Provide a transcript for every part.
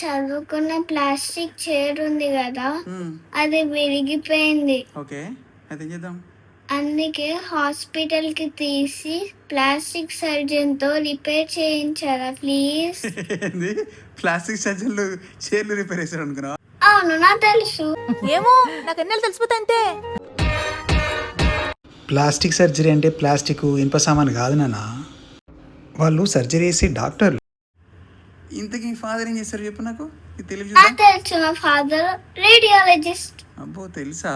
చదువుకున్న plastic chair ఉంది కదా, ఉమ్, అది విరిగిపోయింది. ఓకే అయితే ఏం చేద్దాం? అందుకే హాస్పిటల్ కి తీసి ప్లాస్టిక్ సర్జన్ తో రిపేర్ చేయించారా ప్లీజ్? ఏంది ప్లాస్టిక్ సర్జన్లు చైర్లు రిపేర్ చేశారు అనుకున్నావా? అవును, నాకు తెలుసు. ఏమో నాకు ఎన్నెలు తెలిసిపోతా అంతే. ప్లాస్టిక్ సర్జరీ అంటే ప్లాస్టిక్ ఇనుప సామాను కాదు నాన్న, వాళ్ళు సర్జరీ చేసే డాక్టర్లు. ఇంతకీ మీ ఫాదర్ ఏం చేస్తారు చెప్పు నాకు, ఇది తెలియదు. నాకు తెలుసు, మా ఫాదర్ రేడియాలజిస్ట్. అబ్బో తెలుసా?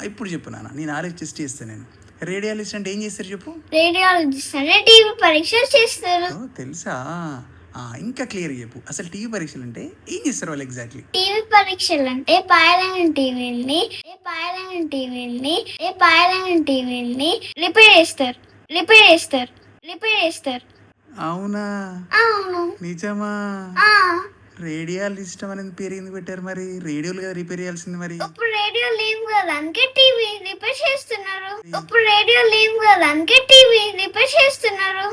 ఇప్పుడు చెప్పు నాన్న, నేను ఆలోచిస్ట్ చేస్తాను. నేను రేడియాలజిస్ట్ అంటే ఏం చేస్తారు చెప్పు. రేడియాలజిస్ట్ అంటే టీవీ పరీక్షలు చేస్తారు. ఓ తెలుసా? ఇంకా క్లియర్ చెప్పు, అసలు టీవీ పరీక్షలు అంటే ఏం చేస్తారు వాళ్ళు ఎగ్జాక్ట్లీ? టీవీ పరీక్షలు అంటే పాయలైన టీవీని రిపేర్ చేస్తారు. అవునా? అవును. నిజమా? ఆ, రేడియాలజిస్ట్ అనేది పేరు ఎందుకు పెట్టారు మరి? రేడియోలు కదా రిపేర్ చేయాల్సింది మరి. ఇప్పుడు రేడియో లేవు కదా, అందుకే టీవీ రిపేర్ చేస్తున్నారు.